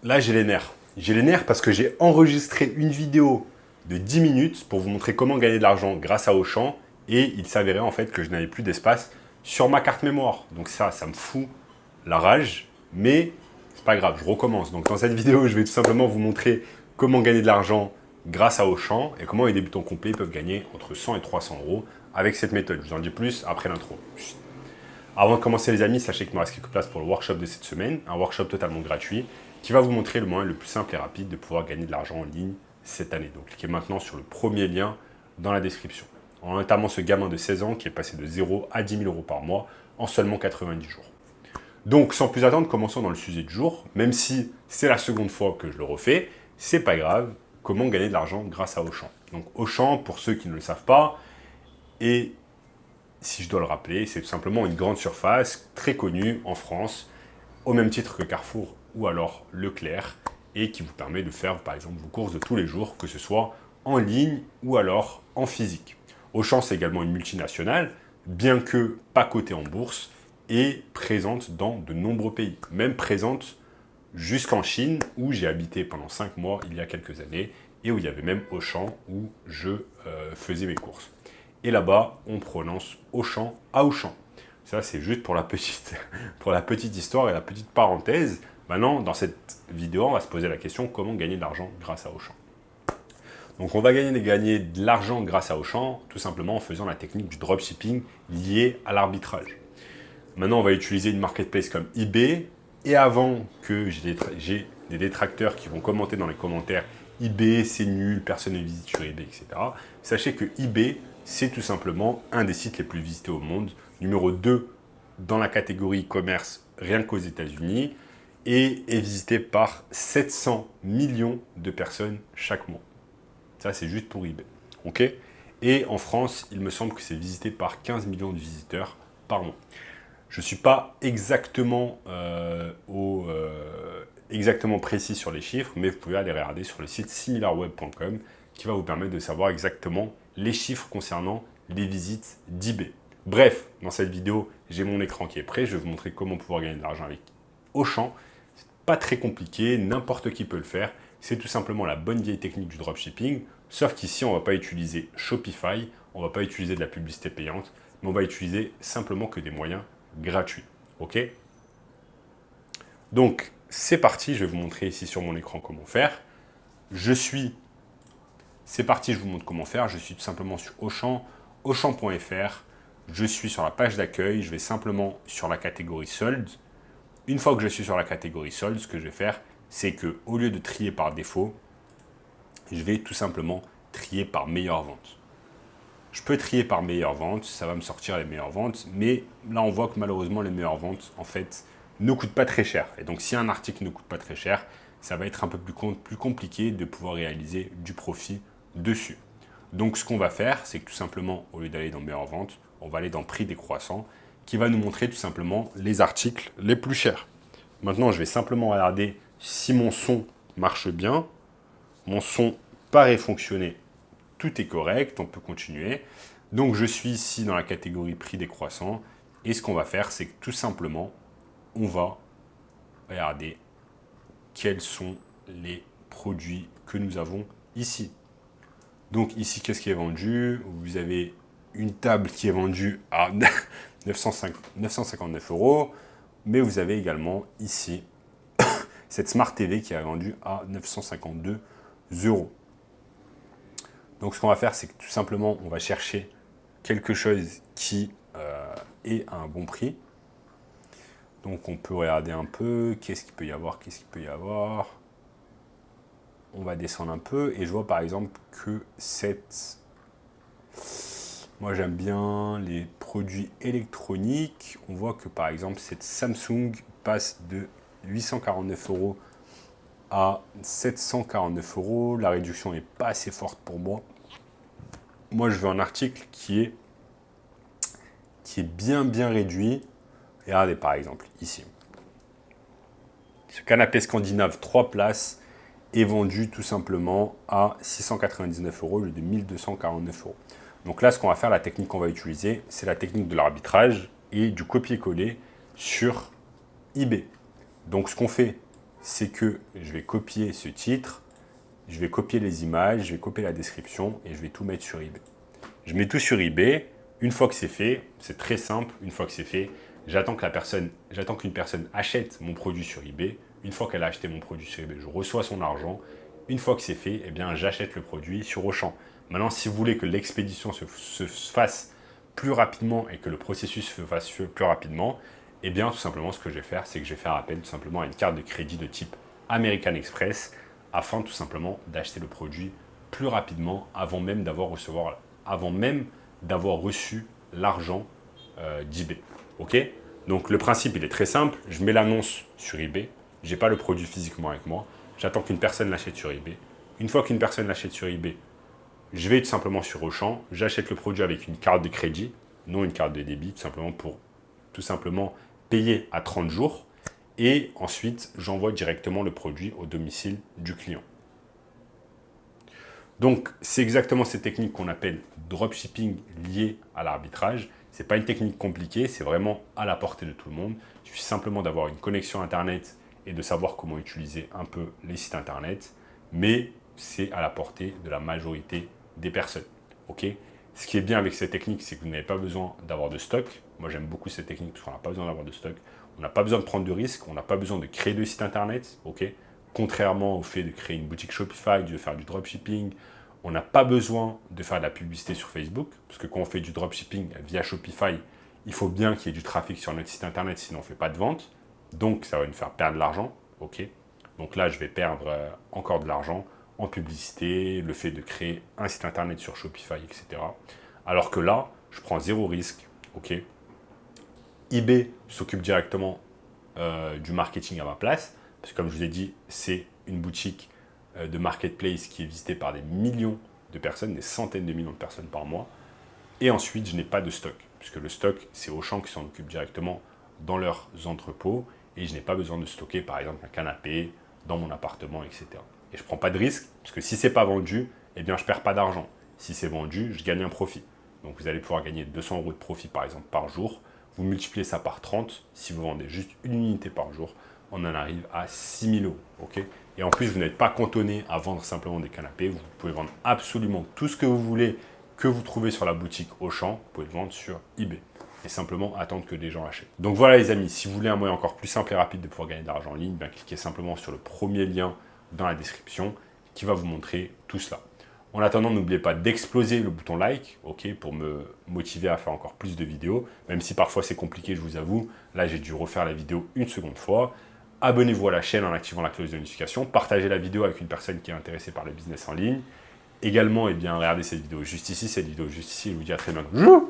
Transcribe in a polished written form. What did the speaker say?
Là, j'ai les nerfs. J'ai les nerfs parce que j'ai enregistré une vidéo de 10 minutes pour vous montrer comment gagner de l'argent grâce à Auchan. Et il s'avérait en fait que je n'avais plus d'espace sur ma carte mémoire. Donc ça me fout la rage. Mais c'est pas grave, je recommence. Donc dans cette vidéo, je vais tout simplement vous montrer comment gagner de l'argent grâce à Auchan et comment les débutants complets peuvent gagner entre 100 et 300 euros avec cette méthode. Je vous en dis plus après l'intro. Avant de commencer les amis, sachez qu'il me reste quelques places pour le workshop de cette semaine, un workshop totalement gratuit qui va vous montrer le moyen le plus simple et rapide de pouvoir gagner de l'argent en ligne cette année. Donc cliquez maintenant sur le premier lien dans la description. En notamment ce gamin de 16 ans qui est passé de 0 à 10 000 euros par mois en seulement 90 jours. Donc sans plus attendre, commençons dans le sujet du jour. Même si c'est la seconde fois que je le refais, c'est pas grave. Comment gagner de l'argent grâce à Auchan. Donc Auchan, pour ceux qui ne le savent pas, est, si je dois le rappeler, c'est tout simplement une grande surface très connue en France, au même titre que Carrefour ou alors Leclerc, et qui vous permet de faire par exemple vos courses de tous les jours, que ce soit en ligne ou alors en physique. Auchan, c'est également une multinationale, bien que pas cotée en bourse, et présente dans de nombreux pays, même présente jusqu'en Chine, où j'ai habité pendant 5 mois il y a quelques années, et où il y avait même Auchan, où je faisais mes courses. Et là-bas, on prononce Auchan à Auchan. Ça, c'est juste pour la petite histoire et la petite parenthèse. Maintenant, dans cette vidéo, on va se poser la question comment gagner de l'argent grâce à Auchan. Donc, on va gagner de l'argent grâce à Auchan, tout simplement en faisant la technique du dropshipping liée à l'arbitrage. Maintenant, on va utiliser une marketplace comme eBay. Et avant que j'ai des détracteurs qui vont commenter dans les commentaires eBay, c'est nul, personne ne visite sur eBay, etc. Sachez que eBay, c'est tout simplement un des sites les plus visités au monde, numéro 2 dans la catégorie e-commerce, rien qu'aux États-Unis, et est visité par 700 millions de personnes chaque mois. Ça, c'est juste pour eBay. Ok. Et en France, il me semble que c'est visité par 15 millions de visiteurs par mois. Je ne suis pas exactement, exactement précis sur les chiffres, mais vous pouvez aller regarder sur le site similarweb.com qui va vous permettre de savoir exactement les chiffres concernant les visites d'eBay. Bref, dans cette vidéo, j'ai mon écran qui est prêt. Je vais vous montrer comment pouvoir gagner de l'argent avec Auchan. C'est pas très compliqué, n'importe qui peut le faire. C'est tout simplement la bonne vieille technique du dropshipping, sauf qu'ici, on ne va pas utiliser Shopify, on ne va pas utiliser de la publicité payante, mais on va utiliser simplement que des moyens gratuits. Ok. Donc, c'est parti. Je vais vous montrer ici sur mon écran comment faire. C'est parti, je vous montre comment faire. Je suis tout simplement sur Auchan, auchan.fr. Je suis sur la page d'accueil. Je vais simplement sur la catégorie soldes. Une fois que je suis sur la catégorie soldes, ce que je vais faire, c'est que au lieu de trier par défaut, je vais tout simplement trier par meilleure vente. Je peux trier par meilleure vente, ça va me sortir les meilleures ventes, mais là on voit que malheureusement les meilleures ventes en fait ne coûtent pas très cher. Et donc si un article ne coûte pas très cher, ça va être un peu plus compliqué de pouvoir réaliser du profit dessus. Donc ce qu'on va faire, c'est que tout simplement au lieu d'aller dans meilleures ventes, on va aller dans prix décroissant qui va nous montrer tout simplement les articles les plus chers. Maintenant je vais simplement regarder si mon son marche bien. Mon son paraît fonctionner. Tout est correct, on peut continuer. Donc je suis ici dans la catégorie prix décroissant. Et ce qu'on va faire, c'est que tout simplement, on va regarder quels sont les produits que nous avons ici. Donc ici, qu'est-ce qui est vendu? Vous avez une table qui est vendue à 959 euros. Mais vous avez également ici cette Smart TV qui est vendue à 952 euros. Donc ce qu'on va faire, c'est que tout simplement, on va chercher quelque chose qui est à un bon prix. Donc on peut regarder un peu, qu'est-ce qu'il peut y avoir, On va descendre un peu et je vois par exemple que moi j'aime bien les produits électroniques. On voit que par exemple cette Samsung passe de 849 euros à 749 euros. La réduction n'est pas assez forte pour moi. Moi, je veux un article qui est bien réduit. Regardez par exemple ici. Ce canapé scandinave 3 places est vendu tout simplement à 699 euros au lieu de 1249 euros. Donc là, ce qu'on va faire, la technique qu'on va utiliser, c'est la technique de l'arbitrage et du copier-coller sur eBay. Donc ce qu'on fait, c'est que je vais copier ce titre, je vais copier les images, je vais copier la description et je vais tout mettre sur eBay. Je mets tout sur eBay. Une fois que c'est fait, c'est très simple. Une fois que c'est fait, j'attends qu'une personne achète mon produit sur eBay. Une fois qu'elle a acheté mon produit sur eBay, je reçois son argent. Une fois que c'est fait, eh bien, j'achète le produit sur Auchan. Maintenant, si vous voulez que l'expédition se fasse plus rapidement et que le processus se fasse plus rapidement, eh bien, tout simplement, ce que je vais faire, c'est que je vais faire appel tout simplement à une carte de crédit de type American Express afin tout simplement d'acheter le produit plus rapidement avant même d'avoir reçu l'argent d'eBay. Ok. Donc le principe, il est très simple. Je mets l'annonce sur eBay. Je n'ai pas le produit physiquement avec moi. J'attends qu'une personne l'achète sur eBay. Une fois qu'une personne l'achète sur eBay, je vais tout simplement sur Auchan. J'achète le produit avec une carte de crédit, non une carte de débit, tout simplement pour tout simplement payer à 30 jours. Et ensuite, j'envoie directement le produit au domicile du client. Donc, c'est exactement cette technique qu'on appelle dropshipping lié à l'arbitrage. Ce n'est pas une technique compliquée, c'est vraiment à la portée de tout le monde. Il suffit simplement d'avoir une connexion Internet et de savoir comment utiliser un peu les sites Internet, mais c'est à la portée de la majorité des personnes. Okay. Ce qui est bien avec cette technique, c'est que vous n'avez pas besoin d'avoir de stock. Moi, j'aime beaucoup cette technique parce qu'on n'a pas besoin d'avoir de stock. On n'a pas besoin de prendre de risques, on n'a pas besoin de créer de site Internet. Okay. Contrairement au fait de créer une boutique Shopify, de faire du dropshipping, on n'a pas besoin de faire de la publicité sur Facebook, parce que quand on fait du dropshipping via Shopify, il faut bien qu'il y ait du trafic sur notre site Internet, sinon on ne fait pas de vente. Donc, ça va nous faire perdre de l'argent. Okay. Donc là, je vais perdre encore de l'argent en publicité, le fait de créer un site Internet sur Shopify, etc. Alors que là, je prends zéro risque. Okay. eBay s'occupe directement du marketing à ma place, parce que comme je vous ai dit, c'est une boutique de marketplace qui est visitée par des millions de personnes, des centaines de millions de personnes par mois. Et ensuite, je n'ai pas de stock, puisque le stock, c'est Auchan qui s'en occupe directement dans leurs entrepôts, et je n'ai pas besoin de stocker, par exemple, un canapé dans mon appartement, etc. Et je ne prends pas de risque, parce que si ce n'est pas vendu, eh bien, je ne perds pas d'argent. Si c'est vendu, je gagne un profit. Donc, vous allez pouvoir gagner 200 € de profit, par exemple, par jour. Vous multipliez ça par 30. Si vous vendez juste une unité par jour, on en arrive à 6 000 €. Okay. Et en plus, vous n'êtes pas cantonné à vendre simplement des canapés. Vous pouvez vendre absolument tout ce que vous voulez que vous trouvez sur la boutique Auchan. Vous pouvez le vendre sur eBay et simplement attendre que des gens achètent. Donc voilà les amis, si vous voulez un moyen encore plus simple et rapide de pouvoir gagner de l'argent en ligne, cliquez simplement sur le premier lien dans la description qui va vous montrer tout cela. En attendant, n'oubliez pas d'exploser le bouton like, okay, pour me motiver à faire encore plus de vidéos, même si parfois c'est compliqué, je vous avoue. Là, j'ai dû refaire la vidéo une seconde fois. Abonnez-vous à la chaîne en activant la cloche de notification. Partagez la vidéo avec une personne qui est intéressée par le business en ligne. Également, regardez cette vidéo juste ici. Cette vidéo juste ici, je vous dis à très bientôt.